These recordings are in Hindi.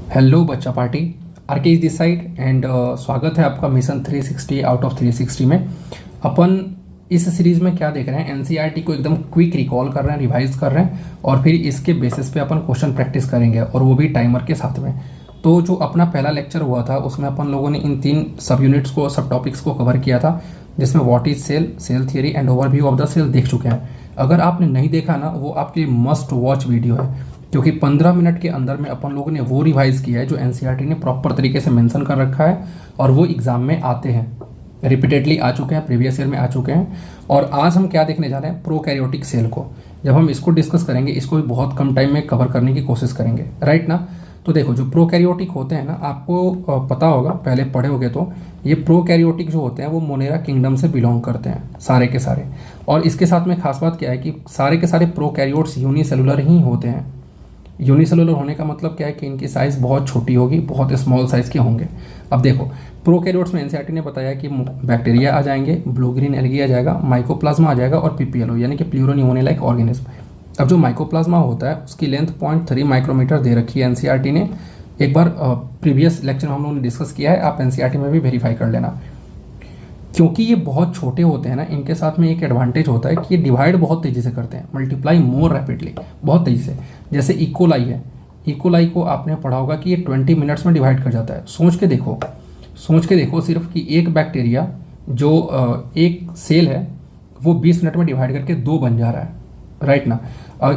हेलो बच्चा party, RK is this side and स्वागत है आपका मिशन 360 आउट ऑफ 360 में। अपन इस सीरीज़ में क्या देख रहे हैं, एनसीईआरटी को एकदम क्विक रिकॉल कर रहे हैं, रिवाइज कर रहे हैं और फिर इसके बेसिस पे अपन क्वेश्चन प्रैक्टिस करेंगे और वो भी टाइमर के साथ में। तो जो अपना पहला लेक्चर हुआ था उसमें अपन लोगों ने इन 3 सब यूनिट्स को, सब टॉपिक्स को कवर किया था, जिसमें what is cell, cell theory and overview of the cell देख चुके हैं। अगर आपने नहीं देखा ना, वो आपके लिए मस्ट वॉच वीडियो है, क्योंकि 15 मिनट के अंदर में अपन लोगों ने वो रिवाइज किया है जो एनसीईआरटी ने प्रॉपर तरीके से मेंशन कर रखा है और वो एग्जाम में आते हैं, रिपीटेडली आ चुके हैं, प्रीवियस ईयर में आ चुके हैं। और आज हम क्या देखने जा रहे हैं, प्रोकैरियोटिक सेल को। जब हम इसको डिस्कस करेंगे, इसको भी बहुत कम टाइम में कवर करने की कोशिश करेंगे, राइट ना। तो देखो, जो प्रोकैरियोटिक होते हैं ना, आपको पता होगा, पहले पढ़े होगे, तो ये प्रोकैरियोटिक जो होते हैं वो मोनेरा किंगडम से बिलोंग करते हैं सारे के सारे। और इसके साथ में खास बात क्या है कि सारे के सारे प्रोकैरियोट्स यूनिसेलुलर ही होते हैं। यूनिसेलुलर होने का मतलब क्या है कि इनकी साइज़ बहुत छोटी होगी, बहुत स्मॉल साइज़ के होंगे। अब देखो, प्रोकैरियोट्स में एनसीईआरटी ने बताया कि बैक्टीरिया आ जाएंगे, ब्लू ग्रीन एल्गी आ जाएगा, माइकोप्लाज्मा आ जाएगा और पीपीएलओ यानी कि प्लूरोन्यूमोनियल ऑर्गेनिज्म। अब जो माइकोप्लाज्मा होता है उसकी लेंथ 0.3 माइक्रोमीटर दे रखी है एनसीईआरटी ने। एक बार प्रीवियस लेक्चर में हम लोगों ने डिस्कस किया है, आप एनसीईआरटी में भी वेरीफाई कर लेना। क्योंकि ये बहुत छोटे होते हैं ना, इनके साथ में एक एडवांटेज होता है कि ये डिवाइड बहुत तेज़ी से करते हैं, मल्टीप्लाई मोर रैपिडली, बहुत तेज़ी से। जैसे इकोलाई है, इकोलाई को आपने पढ़ा होगा कि ये 20 मिनट्स में डिवाइड कर जाता है। सोच के देखो सिर्फ कि एक बैक्टीरिया जो एक सेल है वो 20 मिनट में डिवाइड करके 2 बन जा रहा है, राइट ना।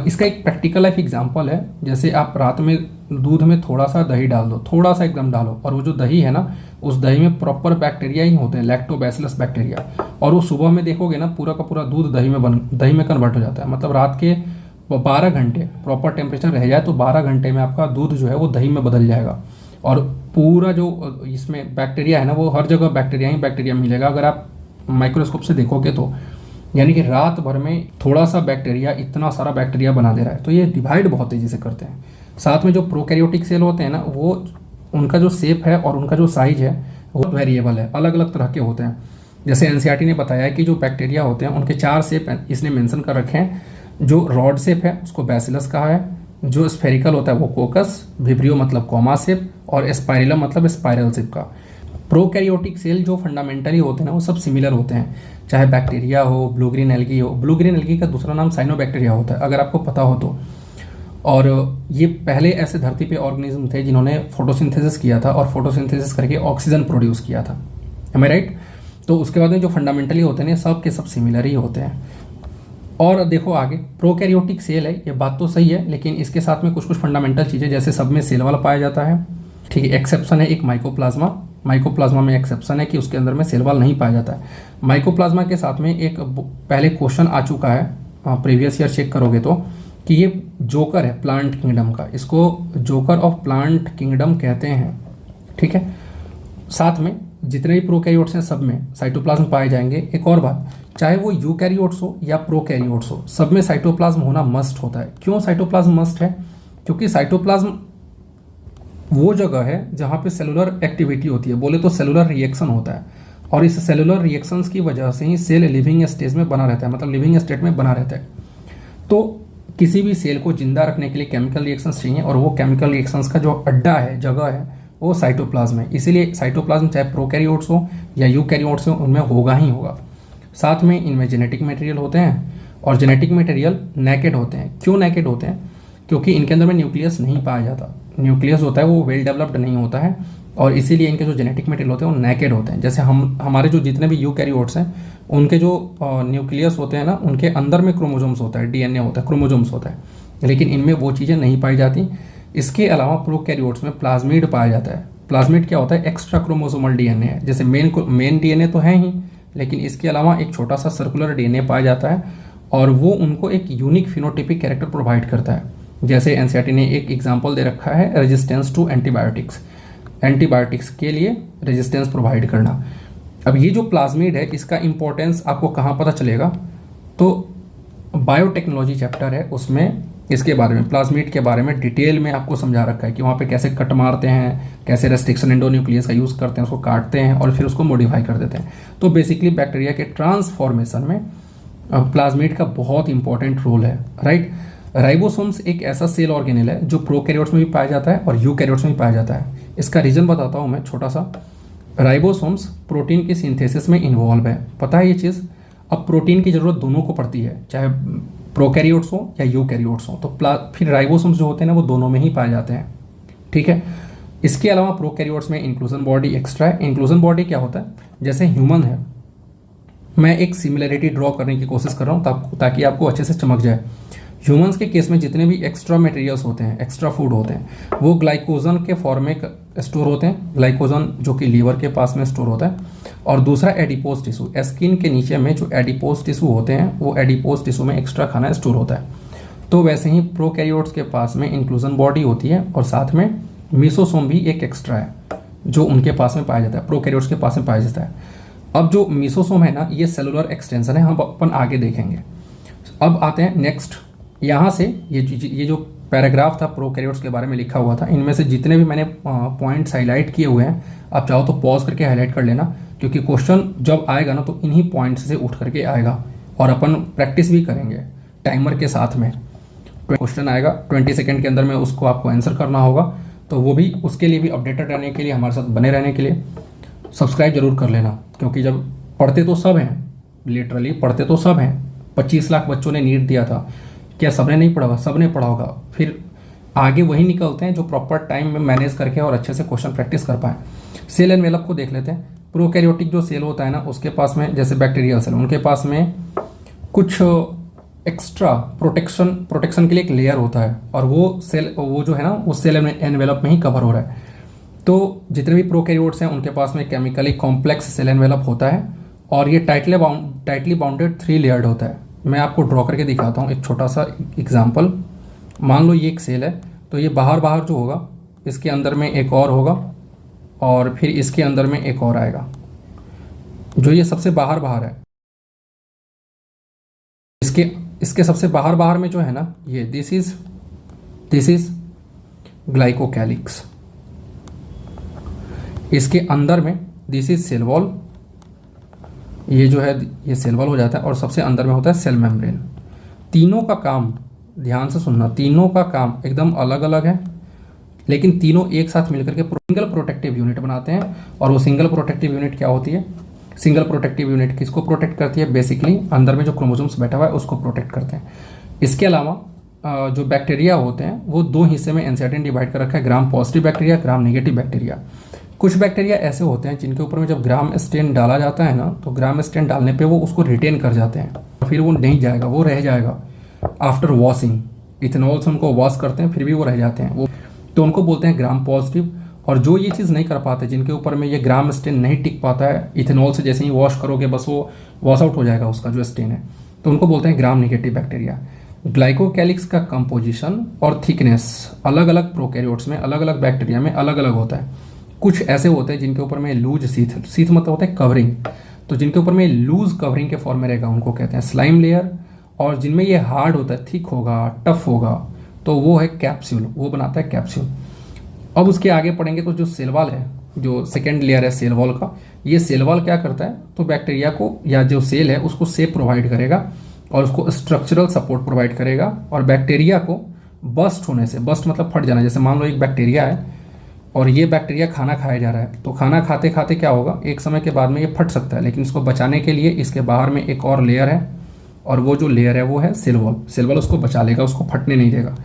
इसका एक प्रैक्टिकल लाइफ एग्जांपल है, जैसे आप रात में दूध में थोड़ा सा दही डाल दो, थोड़ा सा एकदम डालो, और वो जो दही है ना, उस दही में प्रॉपर बैक्टीरिया ही होते हैं, लैक्टोबैसिलस बैक्टीरिया, और वो सुबह में देखोगे ना, पूरा का पूरा दूध दही में कन्वर्ट हो जाता है। मतलब रात के 12 घंटे प्रॉपर टेम्परेचर रह जाए तो 12 घंटे में आपका दूध जो है वो दही में बदल जाएगा। और पूरा जो इसमें बैक्टीरिया है ना, वो हर जगह बैक्टीरिया ही बैक्टीरिया मिलेगा अगर आप माइक्रोस्कोप से देखोगे तो। यानी कि रात भर में थोड़ा सा बैक्टीरिया इतना सारा बैक्टीरिया बना दे रहा है। तो ये डिवाइड बहुत तेज़ी से करते हैं। साथ में जो प्रोकैरियोटिक सेल होते हैं ना, वो उनका जो शेप है और उनका जो साइज है वो वेरिएबल है, अलग अलग तरह के होते हैं। जैसे एनसीईआरटी ने बताया है कि जो बैक्टीरिया होते हैं उनके 4 शेप इसने मेंशन कर रखे हैं। जो रॉड शेप है उसको बैसिलस कहा है, जो स्फेरिकल होता है वो कोकस, विब्रियो मतलब कॉमा शेप, और स्पाइरलम मतलब स्पाइरल शेप का। प्रोकैरियोटिक सेल जो फंडामेंटली होते हैं ना, वो सब सिमिलर होते हैं, चाहे बैक्टीरिया हो, ब्लू ग्रीन एल्गी हो। ब्लू ग्रीन एल्गी का दूसरा नाम साइनोबैक्टीरिया होता है, अगर आपको पता हो तो। और ये पहले ऐसे धरती पे ऑर्गेनिज्म थे जिन्होंने फोटोसिंथेसिस किया था और फोटोसिंथेसिस करके ऑक्सीजन प्रोड्यूस किया था, एम आई राइट। तो उसके बाद में जो फंडामेंटली होते हैं सब के सब सिमिलर ही होते हैं। और देखो आगे, प्रोकैरियोटिक सेल है, ये बात तो सही है, लेकिन इसके साथ में कुछ कुछ फंडामेंटल चीज़ें, जैसे सब में सेल वाला पाया जाता है, ठीक है। एक्सेप्शन है एक माइकोप्लाज्मा में एक्सेप्शन है कि उसके अंदर में सेल वाल नहीं पाया जाता है। माइकोप्लाज्मा के साथ में एक पहले क्वेश्चन आ चुका है, प्रीवियस ईयर चेक करोगे तो, कि ये जोकर है प्लांट किंगडम का, इसको जोकर ऑफ प्लांट किंगडम कहते हैं, ठीक है। साथ में जितने भी प्रोकैरियोट्स हैं सब में साइटोप्लाज्म पाए जाएंगे। एक और बात, चाहे वो यूकैरियोट्स हो या प्रोकैरियोट्स हो, सब में साइटोप्लाज्म होना मस्ट होता है। क्यों साइटोप्लाज्म मस्ट है? क्योंकि साइटोप्लाज्म वो जगह है जहाँ पे सेलुलर एक्टिविटी होती है, बोले तो सेलुलर रिएक्शन होता है, और इस सेलुलर रिएक्शंस की वजह से ही सेल लिविंग स्टेज में बना रहता है, मतलब लिविंग स्टेट में बना रहता है। तो किसी भी सेल को जिंदा रखने के लिए केमिकल रिएक्शंस चाहिए, और वो केमिकल रिएक्शंस का जो अड्डा है, जगह है, वो साइटोप्लाज्म है। इसीलिए साइटोप्लाज्म चाहे प्रोकैरियोट्स हो या यूकैरियोट्स हो, उनमें होगा ही होगा। साथ में इनमें जेनेटिक मटेरियल होते हैं, और जेनेटिक मटेरियल नेकेड होते हैं। क्यों नेकेड होते हैं? क्योंकि इनके अंदर में न्यूक्लियस नहीं पाया जाता। न्यूक्लियस होता है वो वेल डेवलप्ड नहीं होता है, और इसीलिए इनके जो जेनेटिक मटेरियल होते हैं वो नेकेड होते हैं। जैसे हमारे जो जितने भी यूकैरियोट्स हैं, उनके जो न्यूक्लियस होते हैं ना, उनके अंदर में क्रोमोजोम्स होता है, डीएनए होता है, क्रोमोजोम्स होता है, लेकिन इनमें वो चीज़ें नहीं पाई जाती। इसके अलावा प्रोकैरियोट्स में प्लाज्मिड पाया जाता है। प्लाज्मिड क्या होता है? एक्स्ट्रा क्रोमोसोमल डीएनए है। जैसे मेन डीएनए तो है ही, लेकिन इसके अलावा एक छोटा सा सर्कुलर डीएनए पाया जाता है, और वो उनको एक यूनिक फिनोटिपिक कैरेक्टर प्रोवाइड करता है। जैसे एनसीईआरटी ने एक एग्जांपल दे रखा है, रेजिस्टेंस टू एंटीबायोटिक्स, एंटीबायोटिक्स के लिए रेजिस्टेंस प्रोवाइड करना। अब ये जो प्लाज्मिड है, इसका इंपॉर्टेंस आपको कहाँ पता चलेगा? तो बायोटेक्नोलॉजी चैप्टर है, उसमें इसके बारे में, प्लाज्मिड के बारे में डिटेल में आपको समझा रखा है कि वहाँ पे कैसे कट मारते हैं, कैसे रेस्ट्रिक्शन एंडोन्यूक्लियस का यूज़ करते हैं, उसको काटते हैं और फिर उसको मॉडिफाई कर देते हैं। तो बेसिकली बैक्टीरिया के ट्रांसफॉर्मेशन में प्लाज्मिड का बहुत इंपॉर्टेंट रोल है, राइट। राइबोसोम्स एक ऐसा सेल ऑर्गेनेल है जो प्रोकैरियोट्स में भी पाया जाता है और यूकैरियोट्स में भी पाया जाता है। इसका रीज़न बताता हूँ मैं छोटा सा। राइबोसोम्स प्रोटीन की सिंथेसिस में इन्वॉल्व है, पता है ये चीज़। अब प्रोटीन की ज़रूरत दोनों को पड़ती है, चाहे प्रोकैरियोट्स हो या यूकैरियोट्स हो, तो फिर राइबोसोम्स जो होते हैं ना वो दोनों में ही पाए जाते हैं, ठीक है। इसके अलावा प्रोकैरियोट्स में इंक्लूजन बॉडी एक्स्ट्रा है। इंक्लूजन बॉडी क्या होता है, जैसे ह्यूमन है, मैं एक सिमिलरिटी ड्रॉ करने की कोशिश कर रहा हूँ ताकि आपको अच्छे से चमक जाए। ह्यूमंस के केस में जितने भी एक्स्ट्रा मटेरियल्स होते हैं, एक्स्ट्रा फूड होते हैं, वो ग्लाइकोजन के फॉर्म में स्टोर होते हैं, ग्लाइकोजन जो कि लीवर के पास में स्टोर होता है। और दूसरा एडिपोज टिश्यू, स्किन के नीचे में जो एडिपोज टिश्यू होते हैं वो एडिपोज टिश्यू में एक्स्ट्रा खाना स्टोर होता है। तो वैसे ही प्रोकैरियोट्स के पास में इंक्लूजन बॉडी होती है और साथ में मीसोसोम भी एक एक्स्ट्रा है जो उनके पास में पाया जाता है, प्रोकैरियोट्स के पास में पाया जाता है। अब जो मीसोसोम है ना, ये सेलुलर एक्सटेंशन है, हम अपन आगे देखेंगे। अब आते हैं नेक्स्ट, यहाँ से ये जो पैराग्राफ था प्रोकैरियोट्स के बारे में लिखा हुआ था, इनमें से जितने भी मैंने पॉइंट्स हाईलाइट किए हुए हैं, आप चाहो तो पॉज करके हाईलाइट कर लेना, क्योंकि क्वेश्चन जब आएगा ना तो इन्हीं पॉइंट्स से उठ करके आएगा और अपन प्रैक्टिस भी करेंगे टाइमर के साथ में। क्वेश्चन आएगा 20 सेकेंड के अंदर में, उसको आपको आंसर करना होगा। तो वो भी, उसके लिए भी अपडेटेड रहने के लिए, हमारे साथ बने रहने के लिए सब्सक्राइब जरूर कर लेना, क्योंकि जब पढ़ते तो सब हैं, लिटरली पढ़ते तो सब हैं। 25 लाख बच्चों ने नीट दिया था, क्या सबने नहीं पढ़ा होगा? सबने पढ़ा होगा। फिर आगे वही निकलते हैं जो प्रॉपर टाइम में मैनेज करके और अच्छे से क्वेश्चन प्रैक्टिस कर पाएँ। सेल एनवेलप को देख लेते हैं। प्रोकैरियोटिक जो सेल होता है ना, उसके पास में जैसे बैक्टीरियल सेल, उनके पास में कुछ एक्स्ट्रा प्रोटेक्शन के लिए एक लेयर होता है, और वो जो है ना वो सेल एनवेलप में ही कवर हो रहा है। तो जितने भी प्रोकैरियोट्स हैं उनके पास में केमिकली कॉम्प्लेक्स सेल एनवेलप होता है, और ये टाइटली बाउंडेड 3 लेयर्ड होता है। मैं आपको ड्रॉ करके दिखाता हूँ एक छोटा सा एग्जांपल। मान लो ये एक सेल है, तो ये बाहर जो होगा, इसके अंदर में एक और होगा, और फिर इसके अंदर में एक और आएगा। जो ये सबसे बाहर है, इसके सबसे बाहर में जो है ना, ये दिस इज ग्लाइकोकैलिक्स। इसके अंदर में दिस इज सेल वॉल, ये जो है ये सेल वॉल हो जाता है, और सबसे अंदर में होता है सेल मेम्ब्रेन। तीनों का काम, ध्यान से सुनना, तीनों का काम एकदम अलग अलग है, लेकिन तीनों एक साथ मिलकर के सिंगल प्रोटेक्टिव यूनिट बनाते हैं। और वो सिंगल प्रोटेक्टिव यूनिट क्या होती है? सिंगल प्रोटेक्टिव यूनिट किसको प्रोटेक्ट करती है? बेसिकली अंदर में जो क्रोमोसोम्स बैठा हुआ है उसको प्रोटेक्ट करते हैं। इसके अलावा जो बैक्टीरिया होते हैं वो 2 हिस्से में एनसीईआरटी ने डिवाइड कर रखा है, gram positive bacteria, gram negative bacteria. कुछ बैक्टीरिया ऐसे होते हैं जिनके ऊपर में जब ग्राम स्टेन डाला जाता है ना, तो ग्राम स्टेन डालने पे वो उसको रिटेन कर जाते हैं, फिर वो नहीं जाएगा, वो रह जाएगा आफ्टर वॉशिंग। इथेनॉल से उनको वॉश करते हैं, फिर भी वो रह जाते हैं, वो तो उनको बोलते हैं ग्राम पॉजिटिव। और जो ये चीज़ नहीं कर पाते, जिनके ऊपर में ये ग्राम स्टेन नहीं टिक पाता है, इथेनॉल से जैसे ही वॉश करोगे बस वो वॉश आउट हो जाएगा उसका जो स्टेन है, तो उनको बोलते हैं ग्राम नेगेटिव बैक्टीरिया। ग्लाइकोकैलिक्स का कंपोजिशन और थिकनेस अलग अलग प्रोकैरियोट्स में, अलग अलग बैक्टीरिया में अलग अलग होता है। कुछ ऐसे होते हैं जिनके ऊपर में लूज सीथ मतलब होता है कवरिंग, तो जिनके ऊपर में लूज कवरिंग के फॉर्म में रहेगा उनको कहते हैं स्लाइम लेयर। और जिनमें ये हार्ड होता है, थिक होगा, टफ होगा, तो वो है कैप्सूल, वो बनाता है कैप्सूल। अब उसके आगे पढ़ेंगे तो जो सेल वॉल है, जो सेकेंड लेयर है सेल वॉल का, ये सेल वॉल क्या करता है? तो बैक्टीरिया को या जो सेल है उसको शेप प्रोवाइड करेगा और उसको स्ट्रक्चरल सपोर्ट प्रोवाइड करेगा, और बैक्टीरिया को बस्ट होने से, बस्ट मतलब फट जाना, जैसे मान लो एक बैक्टीरिया है और ये बैक्टीरिया खाना खाया जा रहा है, तो खाना खाते खाते क्या होगा, एक समय के बाद में ये फट सकता है, लेकिन इसको बचाने के लिए इसके बाहर में एक और लेयर है, और वो जो लेयर है वो है सेल वॉल। सेल वॉल उसको बचा लेगा, उसको फटने नहीं देगा।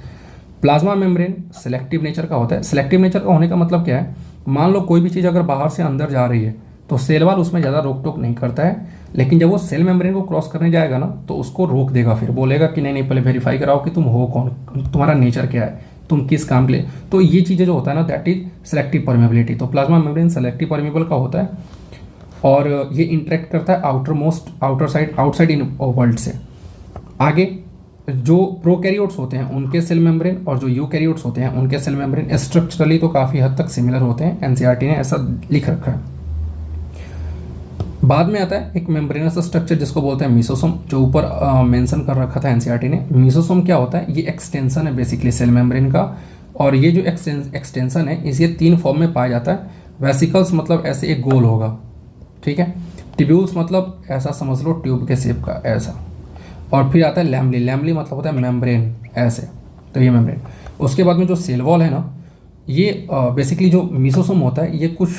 प्लाज्मा मेम्ब्रेन सेलेक्टिव नेचर का होता है। सेलेक्टिव नेचर का होने का मतलब क्या है? मान लो कोई भी चीज़ अगर बाहर से अंदर जा रही है तो सेल वॉल उसमें ज़्यादा रोक टोक नहीं करता है, लेकिन जब वो सेल मेम्ब्रेन को क्रॉस करने जाएगा ना तो उसको रोक देगा, फिर बोलेगा कि नहीं पहले वेरीफाई कराओ कि तुम हो कौन, तुम्हारा नेचर क्या है, तुम किस काम के लिए। तो ये चीज़ें जो होता है ना, दैट इज सेलेक्टिव परमेबिलिटी। तो प्लाज्मा मेम्ब्रेन सेलेक्टिव परमेबल का होता है, और ये इंटरेक्ट करता है आउटसाइड इन वर्ल्ड से। आगे जो प्रोकैरियोट्स होते हैं उनके सेल मेम्ब्रेन और जो यूकैरियोट्स होते हैं उनके सेल मेम्ब्रेन स्ट्रक्चरली तो काफ़ी हद तक सिमिलर होते हैं, एनसीईआरटी ने ऐसा लिख रखा है। बाद में आता है एक मेम्ब्रेनस स्ट्रक्चर जिसको बोलते हैं मीसोसोम, जो ऊपर मेंशन कर रखा था एनसीईआरटी ने। मीसोसोम क्या होता है? ये एक्सटेंशन है बेसिकली सेल मेम्ब्रेन का, और ये जो एक्सटेंशन है इसे 3 फॉर्म में पाया जाता है। वेसिकल्स मतलब ऐसे एक गोल होगा, ठीक है। ट्यूब्यूल्स मतलब ऐसा समझ लो ट्यूब के शेप का ऐसा, और फिर आता है लैमली। लैमली मतलब होता है मेम्ब्रेन, ऐसे, तो ये मेम्ब्रेन। उसके बाद में जो सेल वॉल है ना, ये बेसिकली जो मीसोसोम होता है ये कुछ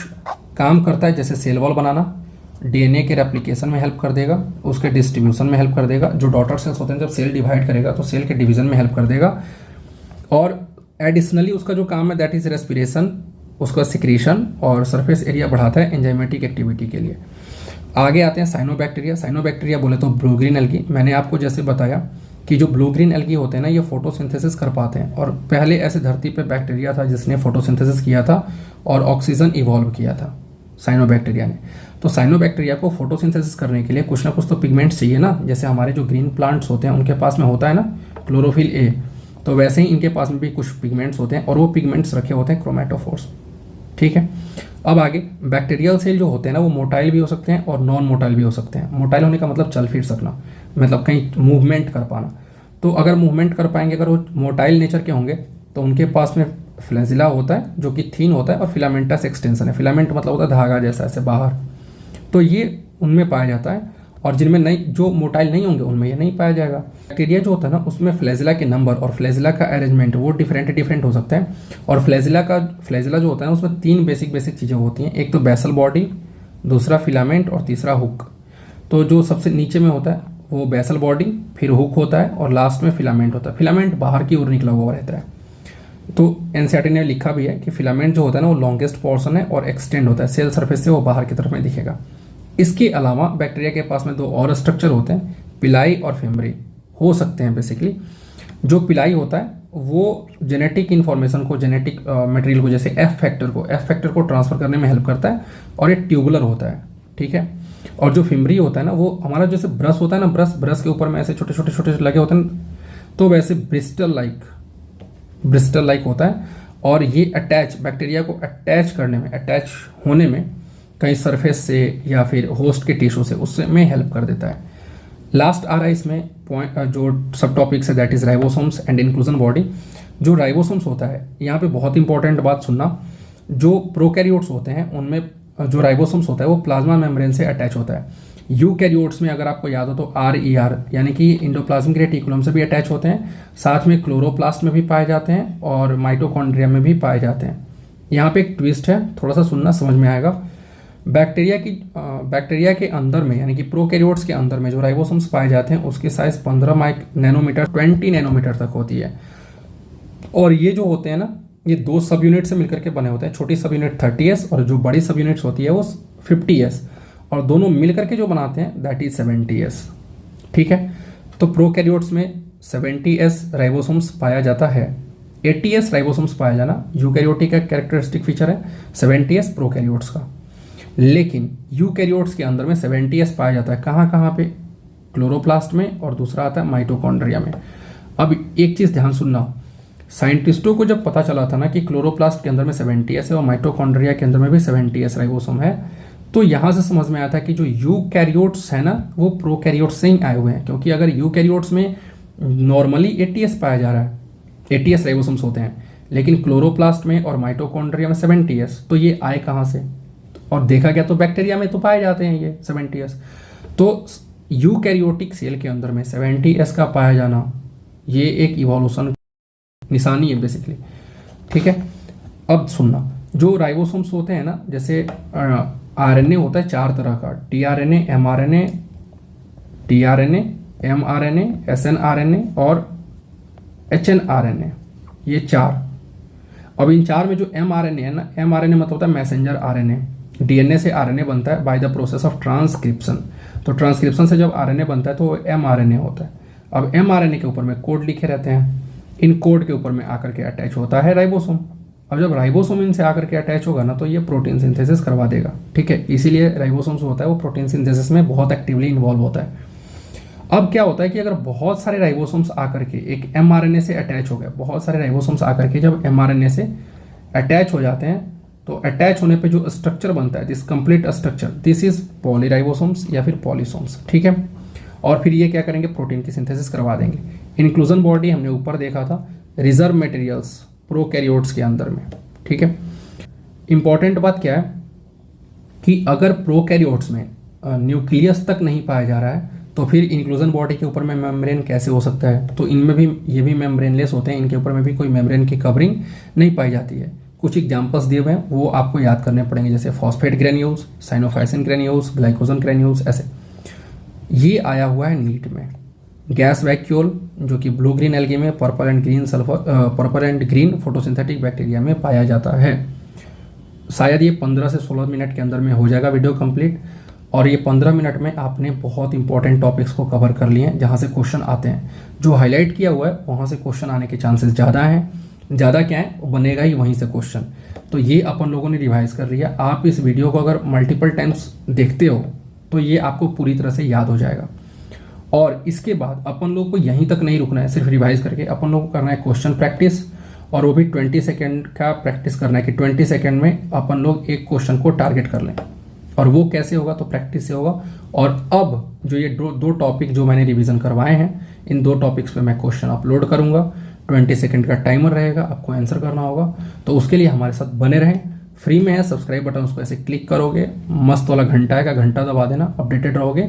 काम करता है, जैसे सेल वॉल बनाना, डीएनए के रेप्लिकेशन में हेल्प कर देगा, उसके डिस्ट्रीब्यूशन में हेल्प कर देगा। जो डॉटर सेल्स होते हैं जब सेल डिवाइड करेगा तो सेल के डिवीजन में हेल्प कर देगा। और एडिशनली उसका जो काम है दैट इज रेस्पिरेशन, उसका सिक्रीशन, और सरफेस एरिया बढ़ाता है एंजाइमेटिक एक्टिविटी के लिए। आगे आते हैं साइनोबैक्टीरिया। साइनोबैक्टीरिया बोले तो ब्लू ग्रीन एल्गी। मैंने आपको जैसे बताया कि जो ब्लू ग्रीन एल्गी होते हैं ना, ये फोटोसिंथेसिस कर पाते हैं, और पहले ऐसे धरती पे बैक्टीरिया था जिसने फोटोसिंथेसिस किया था और ऑक्सीजन इवॉल्व किया था, साइनोबैक्टीरिया ने। तो साइनोबैक्टीरिया को फोटोसिंथेसिस करने के लिए कुछ ना कुछ तो पिगमेंट्स चाहिए ना, जैसे हमारे जो ग्रीन प्लांट्स होते हैं उनके पास में होता है ना क्लोरोफिल ए, तो वैसे ही इनके पास में भी कुछ पिगमेंट्स होते हैं, और वो पिगमेंट्स रखे होते हैं क्रोमेटोफोर्स। ठीक है, अब आगे बैक्टीरियल सेल जो होते हैं ना, वो मोटाइल भी हो सकते हैं और नॉन मोटाइल भी हो सकते हैं। मोटाइल होने का मतलब चल फिर सकना, मतलब कहीं मूवमेंट कर पाना। तो अगर मूवमेंट कर पाएंगे, अगर वो मोटाइल नेचर के होंगे, तो उनके पास में फ्लैजिला होता है जो कि थीन होता है, और फिलामेंटस एक्सटेंशन है। फिलामेंट मतलब होता है धागा जैसा ऐसे बाहर, तो ये उनमें पाया जाता है। और जिनमें नहीं, जो मोटाइल नहीं होंगे उनमें ये नहीं पाया जाएगा। बैक्टीरिया जो होता है ना, उसमें फ्लैजिला के नंबर और फ्लैजिला का अरेंजमेंट वो डिफरेंट हो सकता है। और फ्लैजिला जो होता है ना, उसमें 3 बेसिक चीज़ें होती हैं। एक तो बेसल बॉडी, दूसरा फिलामेंट, और तीसरा हुक। तो जो सबसे नीचे में होता है वो बेसल बॉडी, फिर हुक होता है, और लास्ट में फिलामेंट होता है। फिलामेंट बाहर की ओर निकला हुआ रहता है। तो एनसीईआरटी ने लिखा भी है कि फिलामेंट जो होता है ना, वो लॉन्गेस्ट पोर्शन है और एक्सटेंड होता है सेल सरफेस से, वो बाहर की तरफ में दिखेगा। इसके अलावा बैक्टीरिया के पास में 2 और स्ट्रक्चर होते हैं, पिलाई और फेमरी हो सकते हैं बेसिकली। जो पिलाई होता है वो जेनेटिक इन्फॉर्मेशन को, जेनेटिक मटेरियल को, जैसे एफ फैक्टर को ट्रांसफर करने में हेल्प करता है, और ये ट्यूबुलर होता है। ठीक है, और जो फेमरी होता है ना, वो हमारा जैसे ब्रश होता है ना, ब्रश के ऊपर में ऐसे छोटे छोटे लगे होते हैं, तो वैसे ब्रिस्टल लाइक होता है। और ये बैक्टीरिया को अटैच होने में कहीं सरफेस से या फिर होस्ट के टिश्यू से, उससे में हेल्प कर देता है। लास्ट आ रहा है इसमें पॉइंट, जो सब टॉपिक्स है that is ribosomes and inclusion body. जो राइबोसोम्स होता है, यहाँ पे बहुत इंपॉर्टेंट बात सुनना, जो प्रोकैरियोट्स होते हैं उनमें जो राइबोसोम्स होता है वो प्लाज्मा मेम्ब्रेन से अटैच होता है। यूकैरियोट्स में अगर आपको याद हो तो RER यानी कि इंडोप्लाज्मिक रेटिकुलम से भी अटैच होते हैं, साथ में क्लोरोप्लास्ट में भी पाए जाते हैं, और माइटोकॉन्ड्रिया में भी पाए जाते हैं। यहाँ पे एक ट्विस्ट है, थोड़ा सा सुनना, समझ में आएगा। बैक्टीरिया के अंदर में, यानी कि प्रोकैरियोट्स के अंदर में जो राइबोसोम्स पाए जाते हैं उसकी साइज 15 नैनोमीटर 20 नैनोमीटर तक होती है। और ये जो होते हैं ना, ये 2 सब यूनिट से मिलकर के बने होते हैं। छोटी सब यूनिट 30S और जो बड़ी सब यूनिट्स होती है वो 50S, और दोनों मिलकर के जो बनाते हैं दैट इज 70S। ठीक है, तो प्रोकैरियोट्स में 70S राइबोसोम्स पाया जाता है। 80S राइबोसोम्स पाया जाना यूकैरियोटिक का कैरेक्टरिस्टिक फीचर है, 70S प्रोकैरियोट्स का। लेकिन यूकैरियोट्स के अंदर में 70S पाया जाता है कहाँ कहाँ पे? क्लोरोप्लास्ट में, और दूसरा आता है माइटोकॉन्ड्रिया में। अब एक चीज़ ध्यान सुनना, साइंटिस्टों को जब पता चला था ना कि क्लोरोप्लास्ट के अंदर में 70S है और माइटोकॉन्ड्रिया के अंदर में भी 70S राइबोसोम है, तो यहाँ से समझ में आया था कि जो यूकैरियोट्स है ना, वो प्रोकैरियोट्स से ही आए हुए हैं। क्योंकि अगर यूकैरियोट्स में नॉर्मली 80S पाया जा रहा है, 80S राइबोसोम्स होते हैं, लेकिन क्लोरोप्लास्ट में और माइटोकॉन्ड्रिया में 70S, तो ये आए कहाँ से? और देखा गया तो बैक्टीरिया में तो पाए जाते हैं ये 70S। तो यूकैरियोटिक सेल के अंदर में 70S का पाया जाना, ये एक इवोल्यूशन निशानी है बेसिकली। ठीक है, अब सुनना, जो राइबोसोम्स होते हैं ना, जैसे RNA होता है 4 तरह का, tRNA, mRNA, tRNA, mRNA, snRNA और hnRNA, ये 4। अब इन 4 में जो mRNA है ना, mRNA मतलब होता है मैसेंजर RNA। DNA से RNA बनता है by the process of transcription. तो ट्रांसक्रिप्शन से जब RNA बनता है तो वो mRNA होता है। अब mRNA के ऊपर में कोड लिखे रहते हैं, इन कोड के ऊपर में आकर के अटैच होता है राइबोसोम। अब जब राइबोसोम इनसे आकर के अटैच होगा ना, तो ये प्रोटीन सिंथेसिस करवा देगा। ठीक है, इसीलिए राइबोसोम जो होता है वो प्रोटीन सिंथेसिस में बहुत एक्टिवली इन्वॉल्व होता है। अब क्या होता है कि अगर बहुत सारे राइबोसोम्स आकर के एक mRNA से अटैच हो गए, बहुत सारे राइबोसोम्स आकर के जब mRNA से अटैच हो जाते हैं, तो अटैच होने पे जो स्ट्रक्चर बनता है, this complete structure, this is polyribosomes या फिर पॉलीसोम्स। ठीक है, और फिर ये क्या करेंगे? प्रोटीन की सिंथेसिस करवा देंगे। इंक्लूजन बॉडी हमने ऊपर देखा था, रिजर्व मटेरियल्स प्रोकैरियोट्स के अंदर में। ठीक है, इंपॉर्टेंट बात क्या है कि अगर प्रोकैरियोट्स में न्यूक्लियस तक नहीं पाया जा रहा है, तो फिर इंक्लूजन बॉडी के ऊपर में मेम्ब्रेन कैसे हो सकता है? तो इनमें भी ये भी मेम्ब्रेनलेस होते हैं, इनके ऊपर में भी कोई मेम्ब्रेन की कवरिंग नहीं पाई जाती है। कुछ एग्जाम्पल्स दिए हुए हैं वो आपको याद करने पड़ेंगे, जैसे phosphate granules, cyanophycin granules, glycogen granules, ऐसे। ये आया हुआ है नीट में। गैस वैक्यूल जो कि ब्लू ग्रीन एल्गी में purple and green photosynthetic bacteria में पाया जाता है। शायद ये 15 से 16 मिनट के अंदर में हो जाएगा वीडियो कंप्लीट, और ये 15 मिनट में आपने बहुत इंपॉर्टेंट टॉपिक्स को कवर कर लिए हैं जहाँ से क्वेश्चन आते हैं। जो हाईलाइट किया हुआ है वहाँ से क्वेश्चन आने के चांसेस ज़्यादा हैं। ज़्यादा क्या है, वो बनेगा ही वहीं से क्वेश्चन। तो ये अपन लोगों ने रिवाइज कर लिया। आप इस वीडियो को अगर मल्टीपल टाइम्स देखते हो तो ये आपको पूरी तरह से याद हो जाएगा। और इसके बाद अपन लोग को यहीं तक नहीं रुकना है सिर्फ रिवाइज करके, अपन लोग को करना है क्वेश्चन प्रैक्टिस, और वो भी 20 सेकेंड का प्रैक्टिस करना है कि 20 सेकेंड में अपन लोग एक क्वेश्चन को टारगेट कर लें। और वो कैसे होगा? तो प्रैक्टिस से होगा। और अब जो ये दो टॉपिक जो मैंने रिवीजन करवाए हैं, इन 2 टॉपिक्स पे मैं क्वेश्चन अपलोड करूंगा। 20 सेकेंड का टाइमर रहेगा, आपको आंसर करना होगा। तो उसके लिए हमारे साथ बने रहें। फ्री में है, सब्सक्राइब बटन उसको ऐसे क्लिक करोगे, मस्त वाला घंटा है का घंटा दबा देना, अपडेटेड रहोगे।